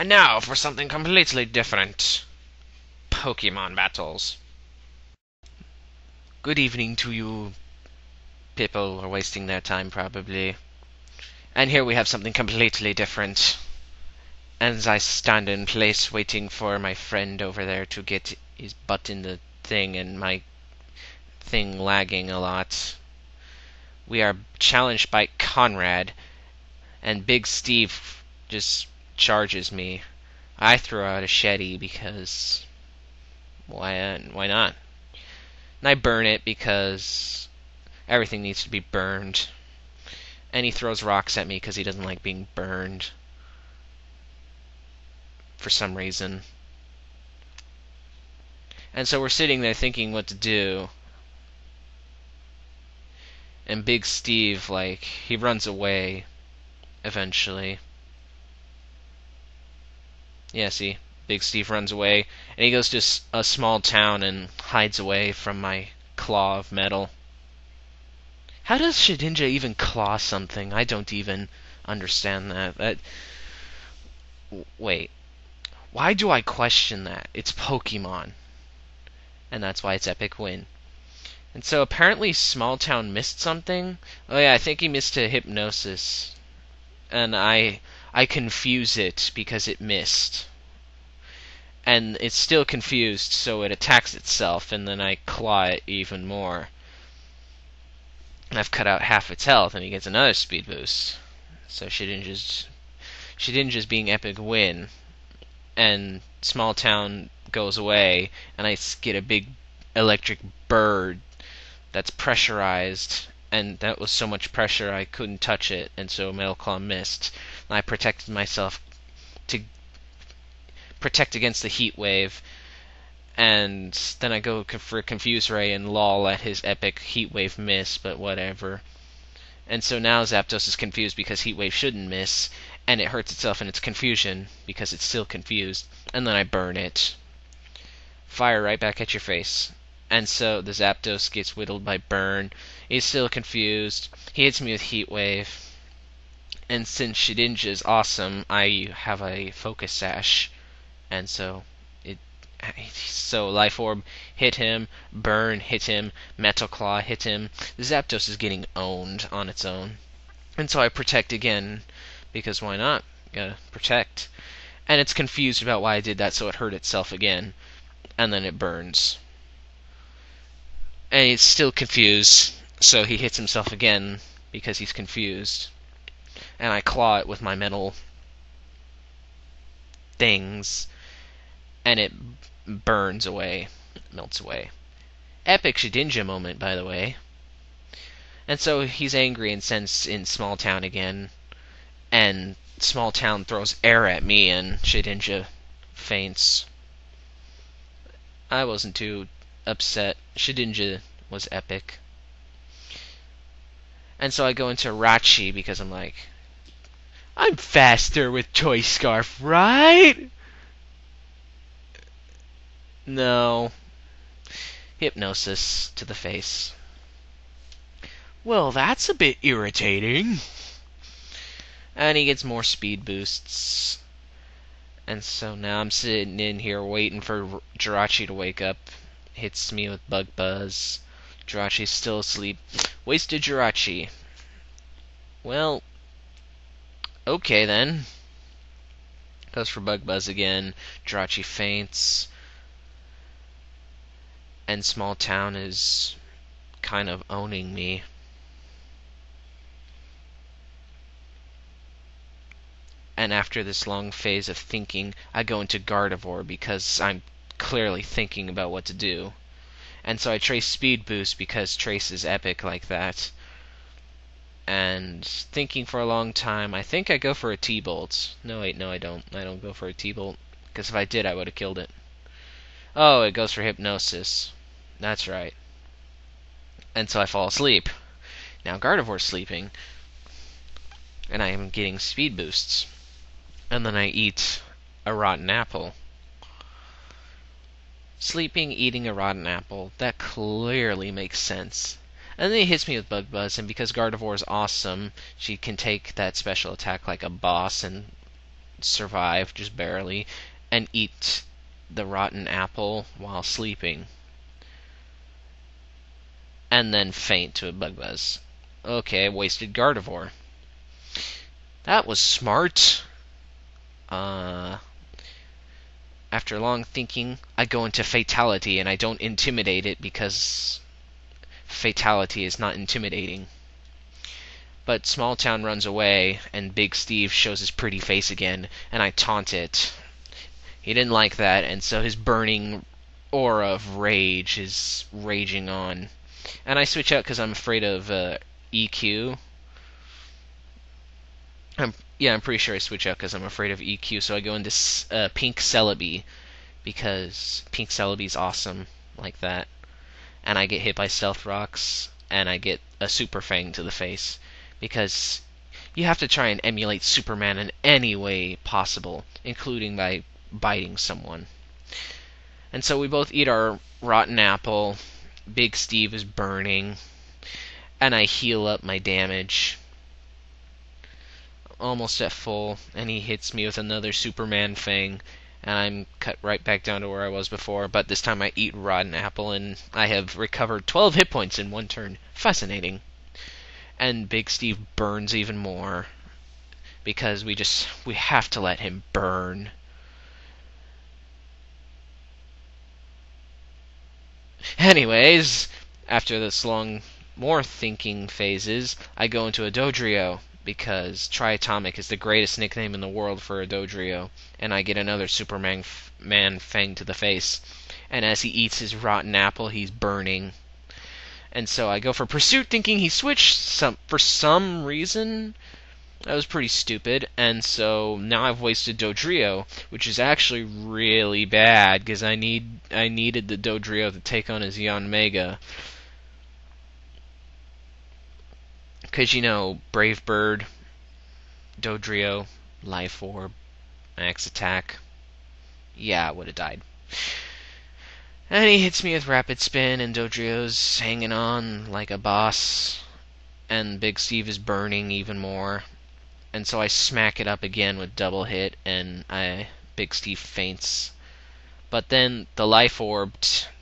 And now for something completely different. Pokemon battles. Good evening to you. People are wasting their time, probably. And here we have something completely different. As I stand in place waiting for my friend over there to get his butt in the thing and my thing lagging a lot. We are challenged by Conrad, and Big Steve just charges me. I throw out a Sheddy because why not? And I burn it because everything needs to be burned. And he throws rocks at me because he doesn't like being burned for some reason. And so we're sitting there thinking what to do. And Big Steve, he runs away eventually. Yeah, see? Big Steve runs away, and he goes to a small town and hides away from my claw of metal. How does Shedinja even claw something? I don't even understand that. Wait. Why do I question that? It's Pokemon. And that's why it's epic win. And so apparently Small Town missed something. Oh yeah, I think he missed a hypnosis. And I confuse it because it missed. And it's still confused, so it attacks itself, and then I claw it even more. And I've cut out half its health, and he gets another speed boost. So Shedinja's being epic win. And Small Town goes away, and I get a big electric bird that's pressurized, and that was so much pressure I couldn't touch it, and so Metal Claw missed. And I protected myself to protect against the heat wave, and then I go for Confuse Ray and lol at his epic heat wave miss, but whatever. And so now Zapdos is confused because heat wave shouldn't miss, and it hurts itself in its confusion because it's still confused, and then I burn it. Fire right back at your face. And so the Zapdos gets whittled by burn. He's still confused. He hits me with heat wave. And since Shedinja is awesome, I have a focus sash. And so Life Orb hit him, Burn hit him, Metal Claw hit him. The Zapdos is getting owned on its own. And so I protect again, because why not? Gotta protect. And it's confused about why I did that, so it hurt itself again. And then it burns. And he's still confused, so he hits himself again because he's confused. And I claw it with my metal things, and it burns away, melts away. Epic Shedinja moment, by the way. And so he's angry and sends in Small Town again, and Small Town throws air at me, and Shedinja faints. I wasn't too upset. Shedinja was epic. And so I go into Rachi because I'm like, I'm faster with Choice Scarf, right? No. Hypnosis to the face. Well, that's a bit irritating. And he gets more speed boosts. And so now I'm sitting in here waiting for Jirachi to wake up. Hits me with Bug Buzz. Jirachi's still asleep. Wasted Jirachi. Well, okay then. Goes for Bug Buzz again. Jirachi faints. And Small Town is kind of owning me. And after this long phase of thinking, I go into Gardevoir because I'm clearly thinking about what to do. And so I trace Speed Boost because Trace is epic like that. And thinking for a long time, I think I go for a T-Bolt. No, wait, no I don't. I don't go for a T-Bolt. Because if I did, I would have killed it. Oh, it goes for Hypnosis. That's right. And so I fall asleep. Now Gardevoir's sleeping. And I am getting speed boosts. And then I eat a rotten apple. Sleeping, eating a rotten apple. That clearly makes sense. And then he hits me with Bug Buzz, and because Gardevoir is awesome, she can take that special attack like a boss and survive, just barely, and eat the rotten apple while sleeping. And then faint to a bug buzz. Okay, wasted Gardevoir. That was smart. After long thinking, I go into Fatality, and I don't intimidate it because Fatality is not intimidating. But Small Town runs away, and Big Steve shows his pretty face again, and I taunt it. He didn't like that, and so his burning aura of rage is raging on. And I switch out because I'm afraid of EQ. I'm pretty sure I switch out because I'm afraid of EQ, so I go into Pink Celebi, because Pink Celebi's awesome like that. And I get hit by Stealth Rocks, and I get a Super Fang to the face, because you have to try and emulate Superman in any way possible, including by biting someone. And so we both eat our rotten apple. Big Steve is burning, and I heal up my damage. Almost at full, and he hits me with another Superman Fang, and I'm cut right back down to where I was before, but this time I eat rotten apple, and I have recovered 12 hit points in one turn. Fascinating. And Big Steve burns even more, because we have to let him burn. Anyways, after this long, more thinking phases, I go into a Dodrio, because Triatomic is the greatest nickname in the world for a Dodrio, and I get another Superman Fang to the face. And as he eats his rotten apple, he's burning. And so I go for Pursuit, thinking he switched for some reason. That was pretty stupid, and so now I've wasted Dodrio, which is actually really bad, because I needed the Dodrio to take on his Yanmega. Because, Brave Bird, Dodrio, Life Orb, Max Attack. Yeah, I would have died. And he hits me with Rapid Spin, and Dodrio's hanging on like a boss, and Big Steve is burning even more. And so I smack it up again with double hit, and Big Steve faints. But then the Life Orb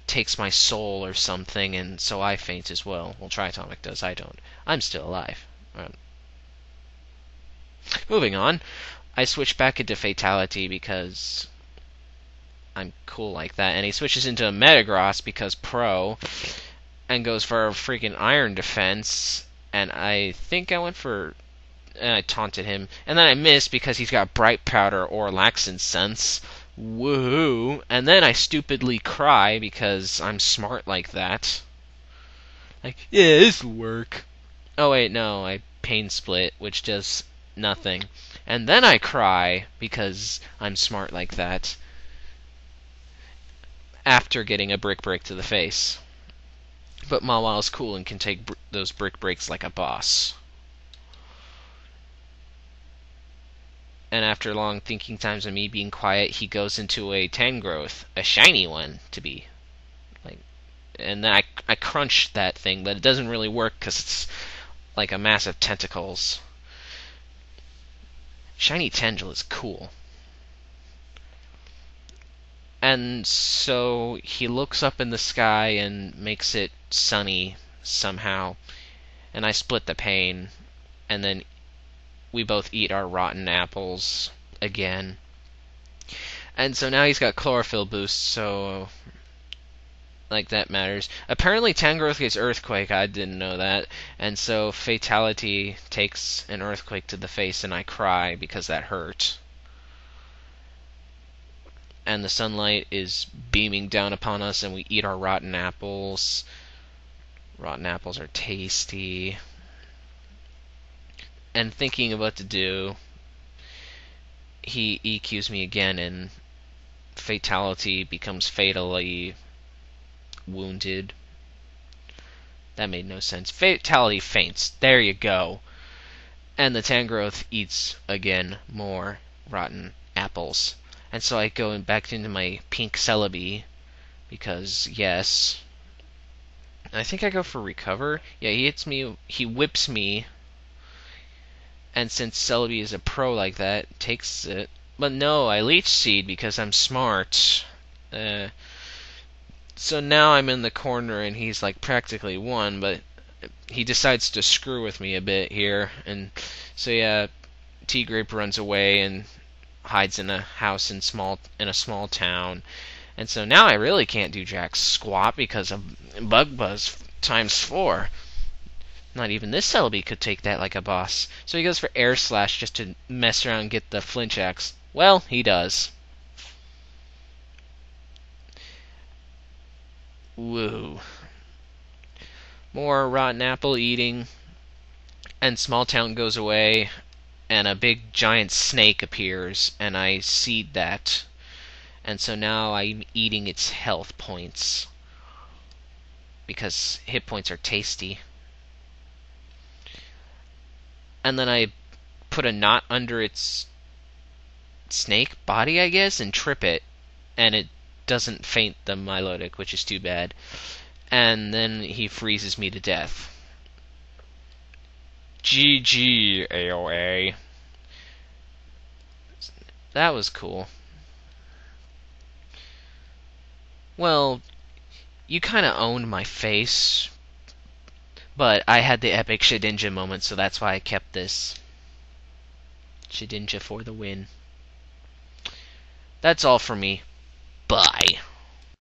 takes my soul or something, and so I faint as well. Well, Triatomic does, I don't. I'm still alive. Moving on, I switch back into Fatality because I'm cool like that, and he switches into a Metagross because Pro, and goes for a freaking Iron Defense, and I think I went for... and I taunted him, and then I missed because he's got Bright Powder or Laxant Sense. Woohoo! And then I stupidly cry because I'm smart like that. Like, yeah, this'll work. Oh wait, no, I Pain Split, which does nothing. And then I cry because I'm smart like that. After getting a Brick Break to the face. But Mawil's cool and can take those Brick Breaks like a boss. And after long thinking times of me being quiet, he goes into a Tangrowth, a shiny one to be. And then I crunch that thing, but it doesn't really work because it's like a massive tentacles. Shiny Tendril is cool. And so he looks up in the sky and makes it sunny somehow. And I split the pain, and then we both eat our rotten apples again. And so now he's got Chlorophyll boost, so that matters. Apparently Tangrowth gets Earthquake, I didn't know that. And so Fatality takes an Earthquake to the face, and I cry because that hurt. And the sunlight is beaming down upon us, and we eat our rotten apples. Rotten apples are tasty. And thinking of what to do, he EQs me again, and Fatality becomes fatally wounded. That made no sense. Fatality faints. There you go. And the Tangrowth eats again more rotten apples. And so I go back into my Pink Celebi, because yes. I think I go for Recover. Yeah, he hits me, he whips me. And since Celebi is a pro like that, takes it, But no, I leech seed because I'm smart. Uh, so now I'm in the corner and he's like practically won, but he decides to screw with me a bit here. And so yeah, T-Grape runs away and hides in a house in a small town. And so now I really can't do jack squat because of Bug Buzz times 4. Not even this Celebi could take that like a boss. So he goes for Air Slash just to mess around and get the flinch axe. Well, he does. Woo. More rotten apple eating. And Small Town goes away. And a big giant snake appears. And I seed that. And so now I'm eating its health points. Because hit points are tasty. And then I put a knot under its snake body, I guess, and trip it. And it doesn't faint the Milotic, which is too bad. And then he freezes me to death. GG, AOA. That was cool. Well, you kind of owned my face, but I had the epic Shedinja moment, so that's why I kept this. Shedinja for the win. That's all for me. Bye.